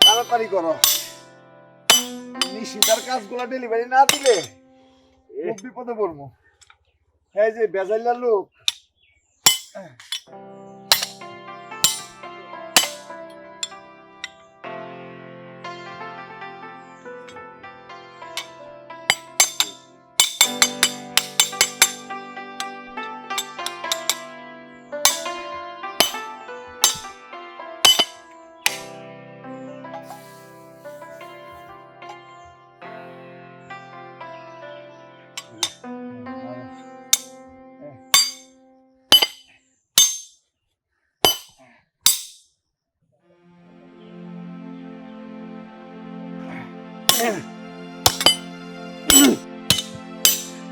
তাড়াতাড়ি করো, নিশিতার কাজগুলো ডেলিভারি না দিলে খুব বিপদে পড়বো। এই যে বেজাইলার লোক,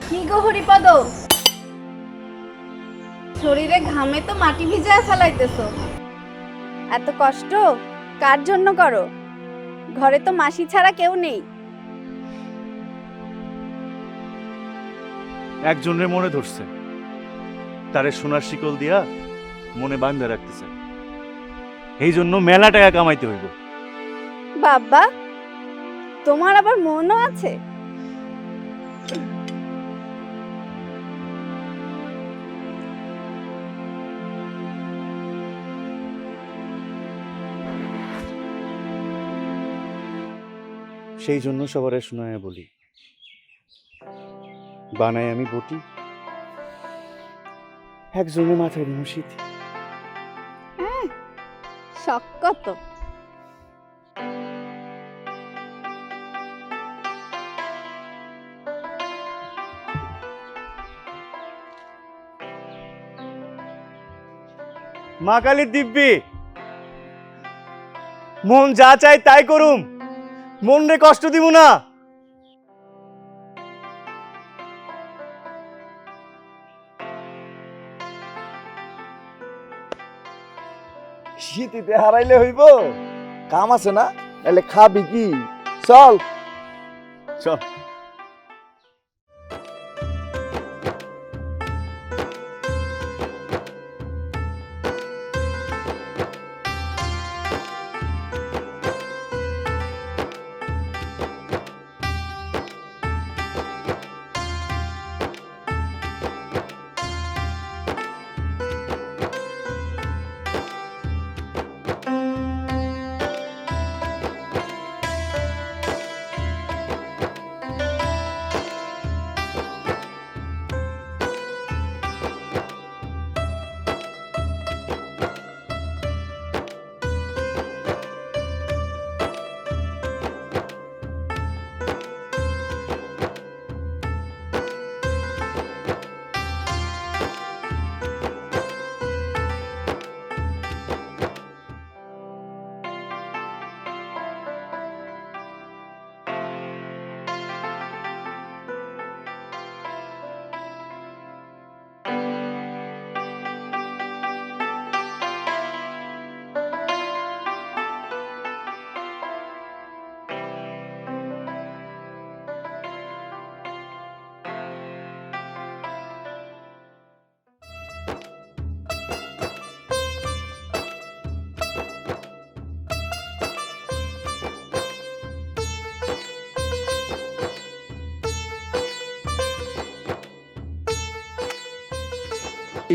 কি গো হরিপদ, শরীরে ঘামে তো মাটি ভিজায় ফেলাইতেছো। এত কষ্ট কার জন্য করো? ঘরে তো মাসি ছাড়া কেউ নেই। একজনের মনে ধরছে, তারে সোনার শিকল দিয়া মনে বান্ধা রাখতেছে। এই জন্য মেলা টাকা কামাইতে হইব। বাবা, তোমার আবার মনও আছে? সেই জন্য সবারে শোনায় বলি, বানাই আমি বটি, একজনের মাথায় দিব শীত। শখ কত! মা কালীর দিব্যি, মন যা চাই তাই করুম, মন রে কষ্ট দিব না। শীতিতে হারাইলে হইব? কাম আছে না, তাহলে খাবি কি? চল চল।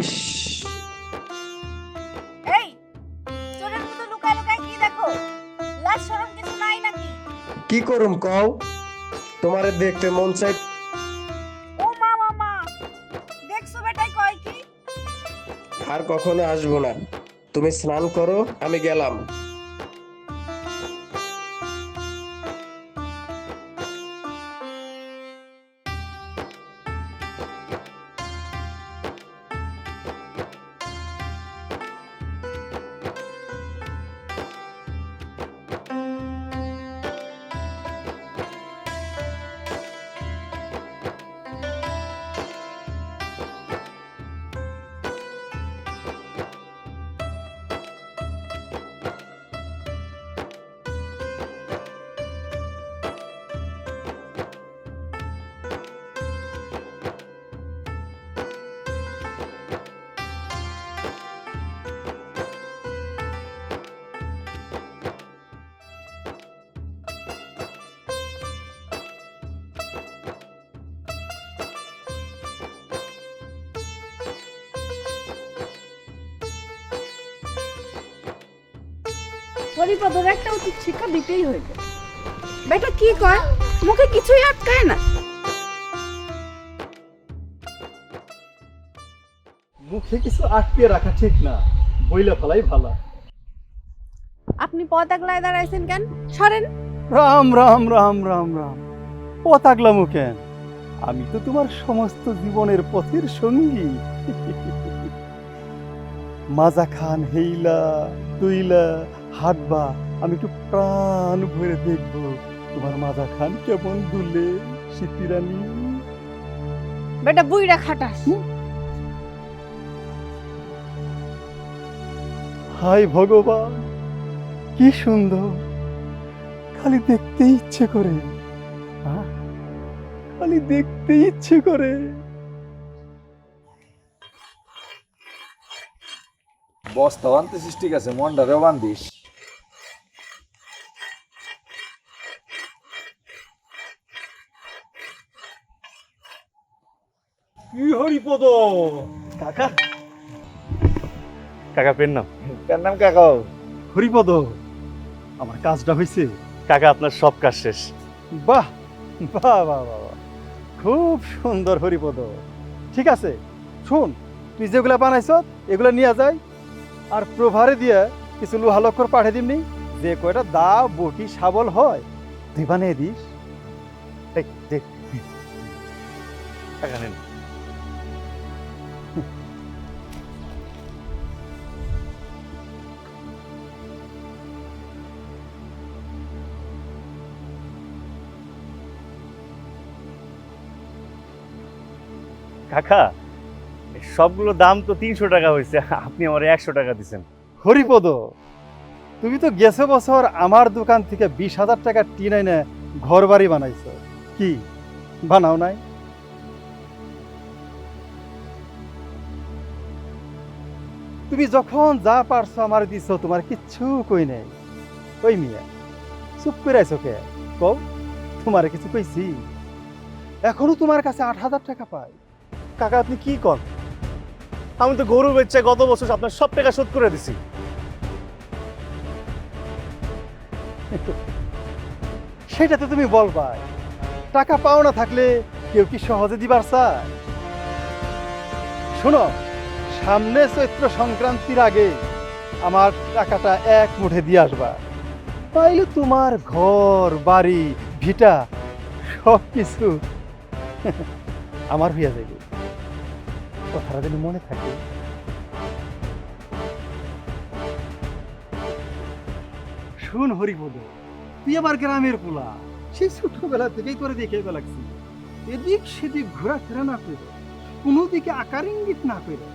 ইস, এই চোরের মতো লুকায় লুকায় কি দেখো? লাজ শরম কিছু নাই নাকি? কি করুম কও? তোমারে দেখতে মন চাই। ও মা, মামা দেখছো বেটাই কয় কি? আর কখনো আসবো না। তুমি স্নান করো, আমি গেলাম। হরিপদর একটা উচিত শিক্ষা দিতেই হইবে। বেটা কি কয়, মুখে কিছুই আটকায় না। মুখে কিছু আটকে রাখা ঠিক না, বইলা ফেলাই ভালো। আপনি পথ আগলায় দাঁড়াইছেন কেন? সরেন। রাম রাম রাম রাম রাম, পতাগলাম কেন? আমি তো তোমার সমস্ত জীবনের পথের সঙ্গী। মাজা খান হেইলা তুইলা হাঁটবা, আমি একটু প্রাণ ভরে দেখবো তোমার মাজা খান কেমন দুলে সিদ্ধিরানী। বেটা বুইড়া খাটাস। হাই ভগবান, কি সুন্দর, খালি দেখতে ইচ্ছে করে, খালি দেখতে ইচ্ছে করে। বস্তা বানতেছিস ঠিক আছে, মন্ডারেও বান্ধিস। কি হরিপদ কাকা, কাকা পেন নাম। তার নাম কাকাও। হরিপদ, আমার কাজটা হয়েছে। কাকা আপনার সব কাজ শেষ। বাহ বাহ বাহ বাহ বাহ, খুব সুন্দর হরিপদ। ঠিক আছে শুন, তুই যেগুলা বানাইছ এগুলা নিয়ে যাই, আর প্রভারে দিয়ে কিছু লোহা লক্কর পাঠিয়ে দিমনি, যে কয়টা দা বটি শাবল হয় তুই বানিয়ে দিস। এই, দে। কাকা নেন। কাকা, সবগুলো দাম তো 300 টাকা হয়েছে, আপনি আমার 100 টাকা দিচ্ছেন। হরিপদ, তুমি তো গেছে বছর আমার দোকান থেকে 20,000 টাকা টিন এনে ঘর বাড়ি বানাইছো, কি বানাও নাই? তুমি যখন যা পারছো আমার দিছো, তোমার কিচ্ছু কই নাই। ওই মিয়া চুপ করে আইছো কে? কও, তোমারে কিছু কইছি? এখনো তোমার কাছে 8,000 টাকা পাই। কাকা আপনি কি কর? আমি তো গরু বেচে গত বছর আপনার সব টাকা শোধ করে দিছি। সেটা তো তুমি বলবা, টাকা পাও না থাকলে কেউ কি সহজে দিবার চায়? শোনো, সামনে চৈত্র সংক্রান্তির আগে আমার টাকাটা এক মুঠে দিয়ে আসবা, তাইলে তোমার ঘর বাড়ি ভিটা সব কিছু আমার হইয়া যাবে। কথাটা যেন মনে থাকে। শুন হরিপদ, তুই আমার গ্রামের পোলা, সেই ছোটবেলা থেকেই করে দেখে লাগছি, এদিক সেদিক ঘোরাফেরা না করে, কোনো দিকে আকার ইঙ্গিত না করে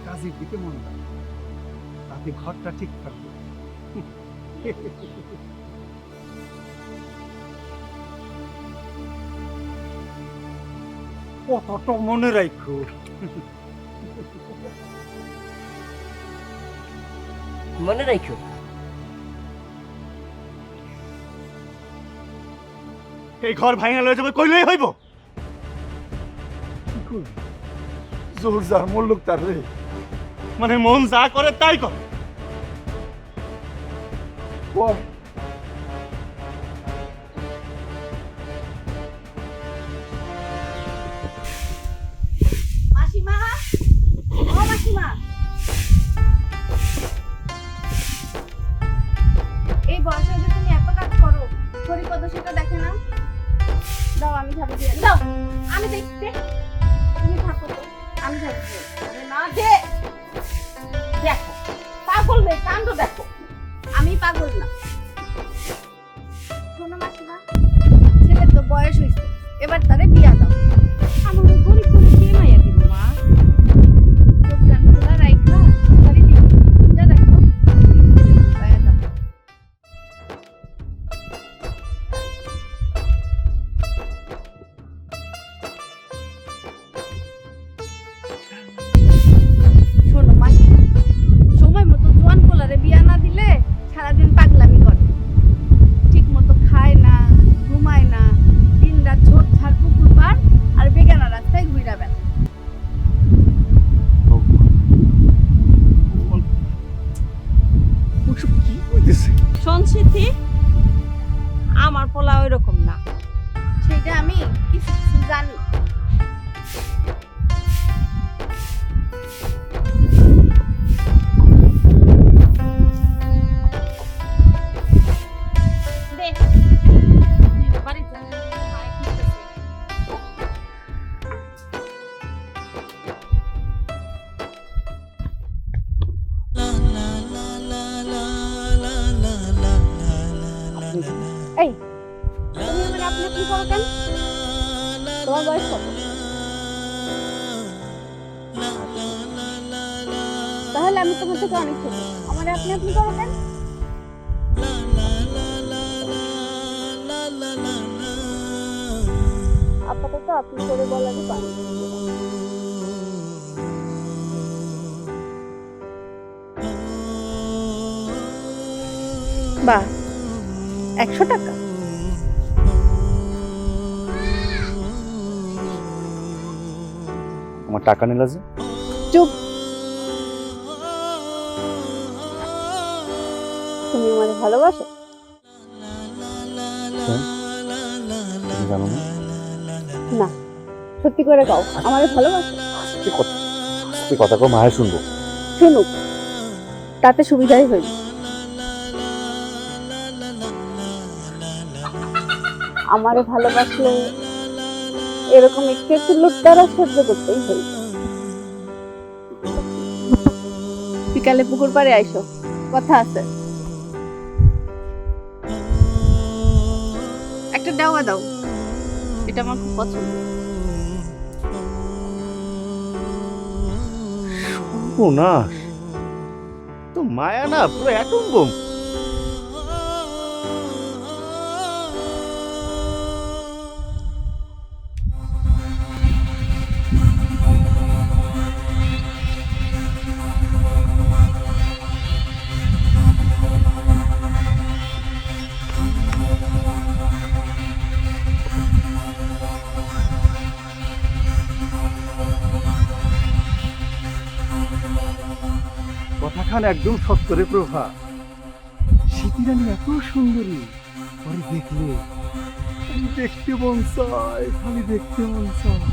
কাজের দিকে মন দাও, তাতে ঘরটা ঠিক থাকবে। কতটা মনে রাখো। মনে রাখো। এই ঘর ভাঙা লয়ে যাবে কইলেই হইব। জোর যার মল্লুক তার রে। মানে মন যা করে তাই কর। বল। মাসিমা, ও মাসিমা, এই বয়সে যে তুমি এত কাজ করো, হরিপদ সেটা দেখে না? দাও আমি ঝাড়ু দিয়ে দাও। আমি দেখতে, তুমি থাকো তো, আমি ঝাড়ু দিয়ে। আরে না দে, দেখো পাগল মেয়ে কাণ্ড দেখো। আমি পাগল না। শোনো মাসিমা, ছেলের তো বয়স হয়েছে, এবার তারে বিয়া দাও। আমার গরিব করে কে মাইয়া দিব মা? চোখ কান খোলা রাইখা বাড়ি দিকে পূজা রাখো, পায়া দাও। শোনো মাসিমা, সময় মতো জোয়ান পোলারে বিয়া না দিলে সারাদিন পাগলামি করে, ঠিক মতো খায় না, ঘুমায় না, দিন রাত ঝোপ ঝাড় পুকুর পার পোলা ওই রকম না। সেটা আমি কিছু কিছু জানি। দে, বাড়ি যা, মায়ে খুঁজতেছে। এই তুমি মানে আপনি আপনি করো কেন? তোমার বয়স কত? তাহলে আমি তোমার থেকে অনেক ছোট, আমার আপনি আপনি করো কেন? আপাতত আপনি করে বলারই পান। বাহ, 100 টাকা? আমার টাকা নিলা যে? চুপ। তুমি আমাকে ভালোবাসো? তুমি জানো না? না, সত্যি করে কাও আমারে ভালোবাসো। তুই কথা কম মায়ের শুনবো। শুনুক, তাতে সুবিধাই হইল। আমারে ভালোবাসলে এরকম একটু একটু লুটতারা সহ্য করতেই হইল। বিকালে পুকুর পাড়ে আইসো, কথা আছে। একটা ডাওয়া দাও, এটা আমার খুব পছন্দ। সর্বনাশ, তো মায়া না পুরো অ্যাটম বোম। কথাখান একদম সত্তরে প্রভা। স্মৃতিরানী এত সুন্দরী, ওরে দেখলে খালি দেখতে মন চায়, খালি দেখতে মন চায়।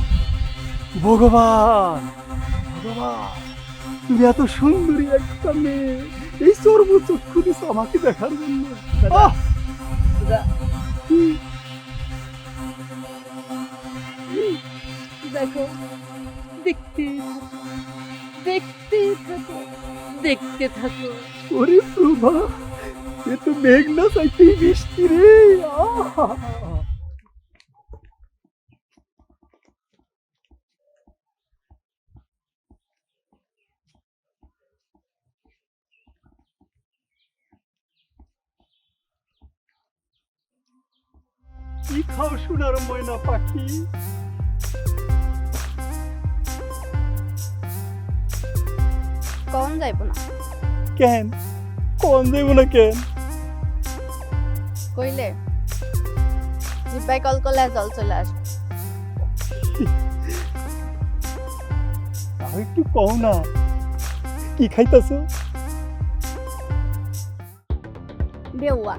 ভগবান, ভগবান, তুমি এত সুন্দরী একটা মেয়ে এই সর্বচক্ষু দিছ আমাকে দেখার জন্য। আহ! দেখো, দেখতে থাকো, দেখতে থাকো, দেখতে থাকো। ওরে প্রভা, এ তো মেঘ না চাইতেই বৃষ্টি রে। আহা! কি খাও সোনার ময়না পাখি? কখন যাইব না? কেন কোন যাইব না কেন? কইলে জিব্বাই কল করলে জল চলে আসবে। তাও একটু কও না, কি খাইতাছো? দেওয়া।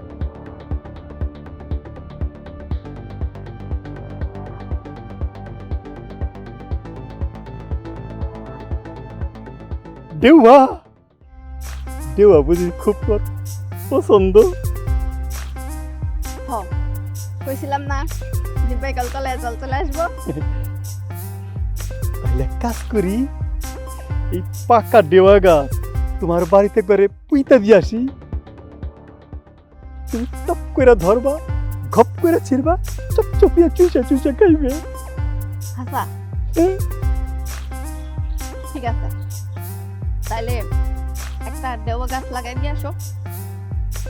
দেওয়া? দেওয়া বুঝি খুব পছন্দ? হ, কইছিলাম না জিব্বাই কল করলে জল চলে আসবো। তাহলে এক কাজ করি, এই পাকা দেওয়া গাছ তোমার বাড়িতে করে পুইতা দিয়ে আসি। তুমি টপ করে ধরবা, ঘপ করে ছিড়বা, চপচপিয়া চুষা চুষা খাইবে। হাসা, হ্যাঁ? ঠিক আছে, তাইলে একটা দেওয়া গাছ লাগাই দিয়ে আসো,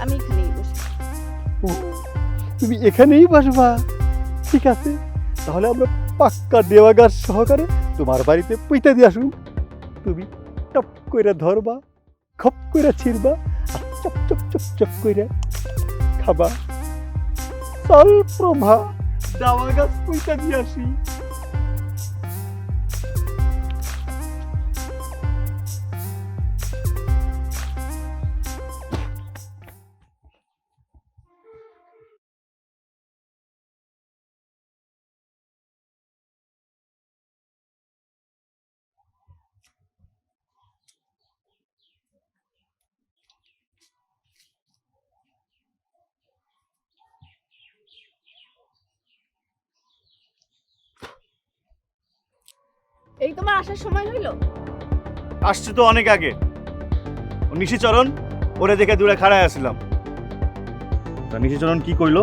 আমি এখানেই বসি। ও, তুমি এখানেই বসবা? ঠিক আছে, তাহলে আমরা পাক্কা দেওয়া গাছ সহকারে তোমার বাড়িতে পুইতা দিয়ে আসুন। তুমি টপ করে ধরবা, খপ করে ছিড়বা, আর চপ চপ চপ চপ করে খাবা। চল প্রভা, দেওয়া গাছ পুইতা দিয়ে আসি। এই তোমার আসার সময় হইলো? আসছে তো অনেক আগে। ও নিশিচরণ ওরে দেখে দূরে খাড়ায় আসছিলাম। তা নিশিচরণ কি কইলো?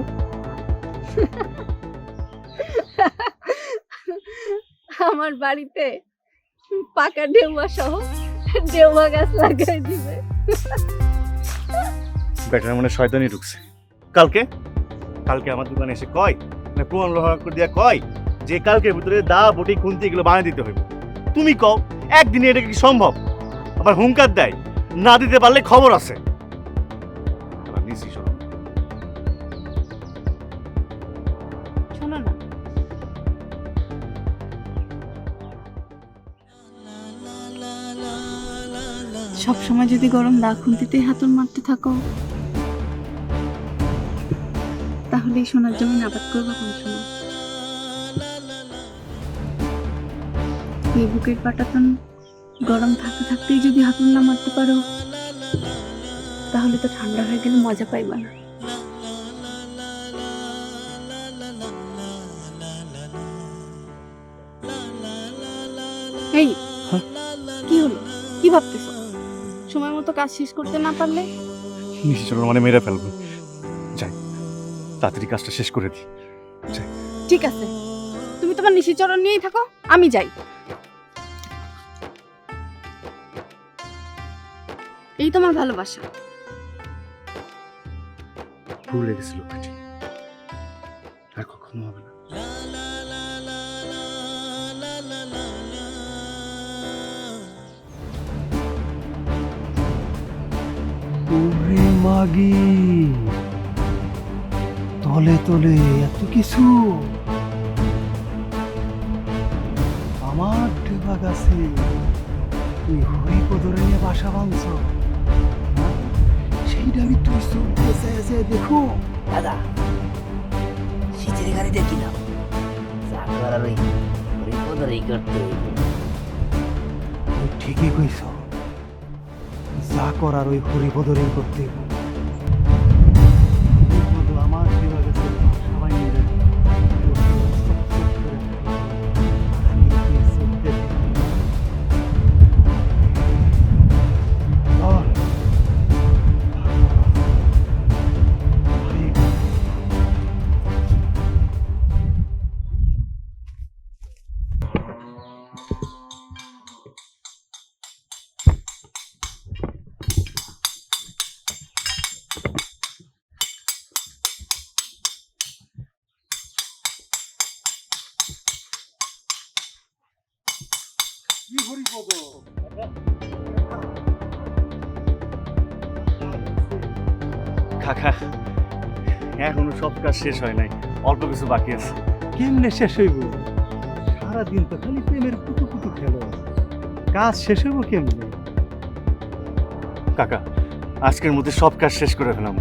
আমার বাড়িতে পাকা ঢেউয়া সহ ঢেউয়া গাছ লাগাই দিবে। ব্যাটার মনে শয়তানি ঢুকছে। কালকে কালকে আমার দোকানে এসে কয়, না প্রমাণ লোহার করে দিয়া কয় যে কালকের ভিতরে দা বটি খুন্তি এগুলো বানিয়ে দিতে হইব। তুমি কও একদিনে এটা কি সম্ভব? আবার হুঙ্কার দেয় না দিতে পারলে খবর আছে। আবার নিশিচরণ শোনো না, সব সময় যদি গরম দা খুন্তিতে হাতল মারতে থাকো, তাহলে এই সোনার জমিন আবাদ করবো কোন সময়? এই বুকের পাটাতন গরম থাকতে থাকতেই যদি হাতল না মারতে পারো, তাহলে তো ঠান্ডা হয়ে গেলে মজা পাইবা না। এই কি হলো? কি ভাবতেছো? সময় মতো কাজ শেষ করতে না পারলে? নিশিচরণ মানে মেরে ফেলবো। যাই তাড়াতাড়ি কাজটা শেষ করে দিই। ঠিক আছে, তুমি তোমার নিশিচরণ নিয়েই থাকো, আমি যাই। এই তোমার ভালোবাসা। ভুলে গেছিল কাটি, আর কখনো হবে না। ওরে মাগি, তলে তলে এত কিছু! আমার ডেবা গাছে তুই হরিপদরে নিয়ে বাসা বাঁধছ, সেইটা আমি তুই চোখ দিয়ে দেখো। দাদা শীতের গাড়ি দেখিলাম যা করার ওই বিপদরেই করতে হইব। তুই ঠিকই কইছ, যা করার ওই হরিপদরেই করতে হইব। হরিপদ আমার ডেবা গাছে বাসা বানিয়ে দেয়। আমি ওকে চোখ দিয়ে দেখি। আর ভাই, কি হরিপদ? কাকা এখনো সব কাজ শেষ হয় নাই, অল্প কিছু বাকি আছে। কেমনে শেষ হইব? সারাদিন তো খালি প্রেমের পুতু পুতু খেলো, কাজ শেষ হইব কেমনে? কাকা আজকের মধ্যে সব কাজ শেষ করে ফেলাম,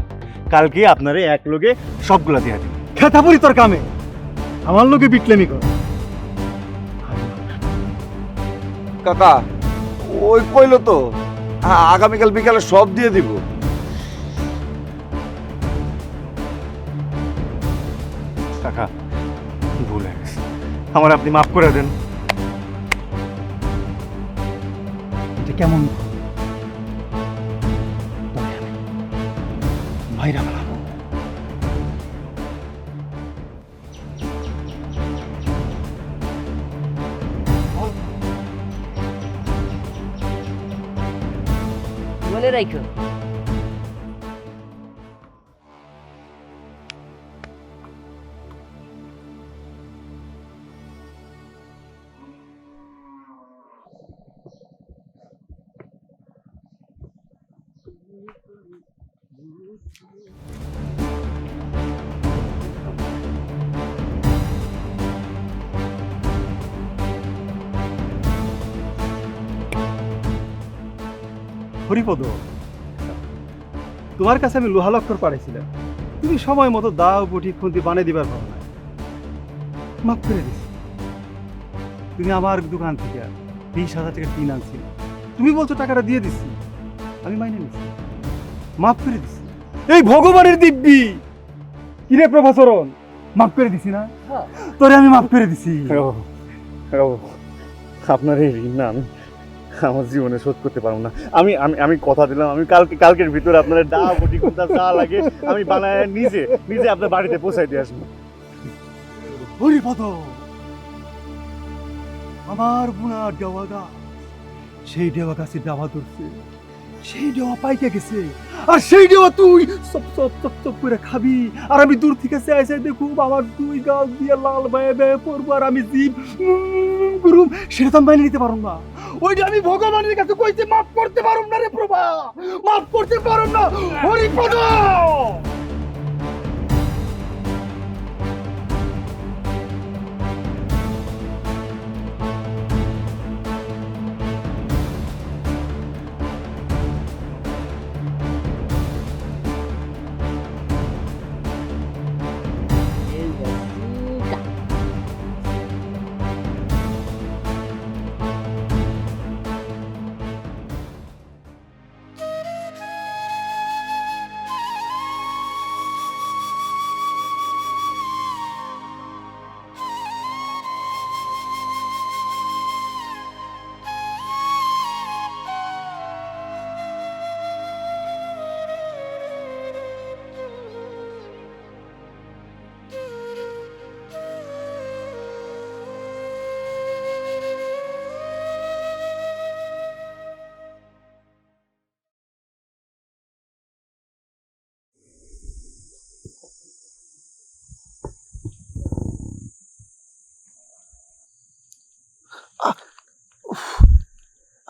কালকে আপনারে এক লোকে সবগুলা দিয়া দিই। খেতা পড়ি তোর কামে, আমার লোকে বিটলেমি কর। কাকা ওই কইলো তো আগামীকাল বিকালে সব দিয়ে দিব। কাকা ভুল হয়ে গেছে, আমার আপনি মাফ করে দেন। এটা কেমন ভাইরা বানাবো? মনে রাখো হরিপদ, তোমার কাছে আমি লোহা লক্কর পাঠাইছিলাম, তুমি সময় মতো দাও বটি খুন্তি বানিয়ে দিবার পারো না, মাফ করে দিছি। তুমি আমার দোকান থেকে 20,000 টাকা টিন আনছিল, তুমি বলছো টাকাটা দিয়ে দিচ্ছি, আমি মাইনে নিচ্ছি, মাফ করে দিছি। এই ভগবানের দিব্যি কিরে প্রভাচরণ, মাফ করে দিছি না? তোরে আমি মাফ করে দিছি। আপনার এই ঋণ না আমি আমার জীবনে শোধ করতে পারবো না। আমি আমি আমি কথা দিলাম, আমি কালকের ভিতরে আপনার ডা বটি কোনটা যা লাগে আমি বানায় নিজে নিজে আপনার বাড়িতে পৌঁছাই দিয়ে আসবো। হরিপদ, আমার বোনার দেওয়া গাছ, সেই দেওয়া গাছে ডাবা ধরছে, সেই দেওয়া পাইকে গেছে, আর সেই দেওয়া তুই সব সব চপ চপ করে খাবি, আর আমি দূর থেকে চাইছে দেখুব আমার দুই গাছ দিয়ে লাল বায়ে বায়ে পড়বো, আর আমি জীব গুরুম, সেটা তো আমি মাইনে নিতে পারব না। ওইটা আমি ভগবানের কাছে কইতে মাফ করতে পারব না রে প্রভা, মাফ করতে পারব না। হরিপদ,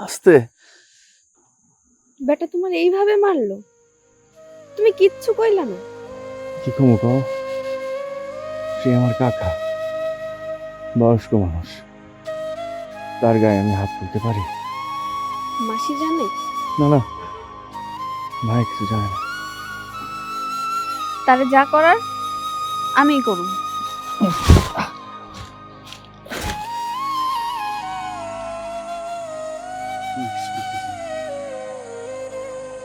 আস্তে। বেটা তোমার এইভাবে মারলো, তুমি কিচ্ছু কইলা না? কি কমু কও, সে আমার কাকা, বয়স্ক মানুষ, তার গায়ে আমি হাত তুলতে পারি? মাসি জানে? না না, ভাই কিছু জানে না। তারে যা করার আমিই করুম।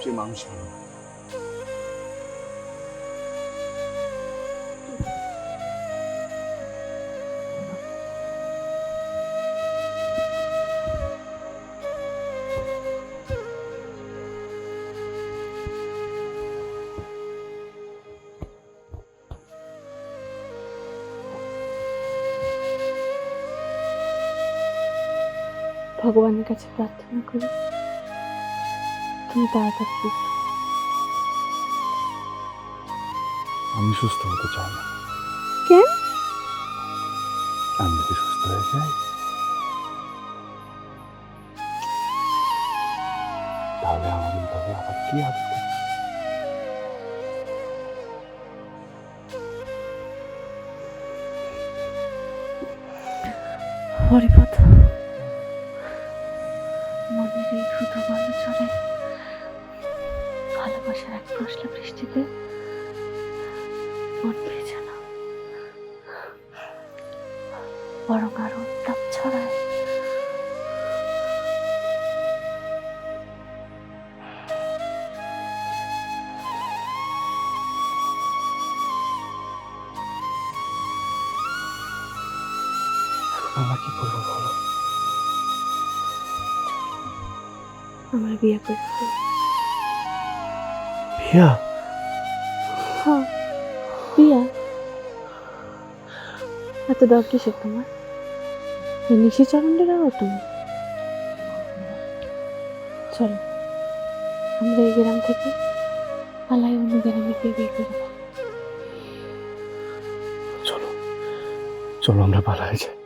সে মানুষ ভালো। ভগবানের কাছে প্রার্থনা করি তুমি তাড়াতাড়ি সুস্থ। আমি সুস্থ হতে চাই না। কেন? আমি যদি সুস্থ হয়ে যাই তাহলে আমার এইভাবে আবার কি আদর করবে? হরিপদ, মনের এই দ্রুত বালু চড়ে ভালোবাসার এক পশলা বৃষ্টিতে মন ভেজে না, বরং আরো উত্তাপ ছড়ায়। আমরা কি করবো বলো? আমার বিয়ে করে ফেলো। বিয়া? হ্যাঁ, বিয়া। এত ডর কিসের তোমার? এই নিশিচরণের আও তুমি। চলো আমরা এই গ্রাম থেকে পালাই অন্য গ্রামে গিয়ে বিয়ে করবো। চলো চলো আমরা পালাই যাই।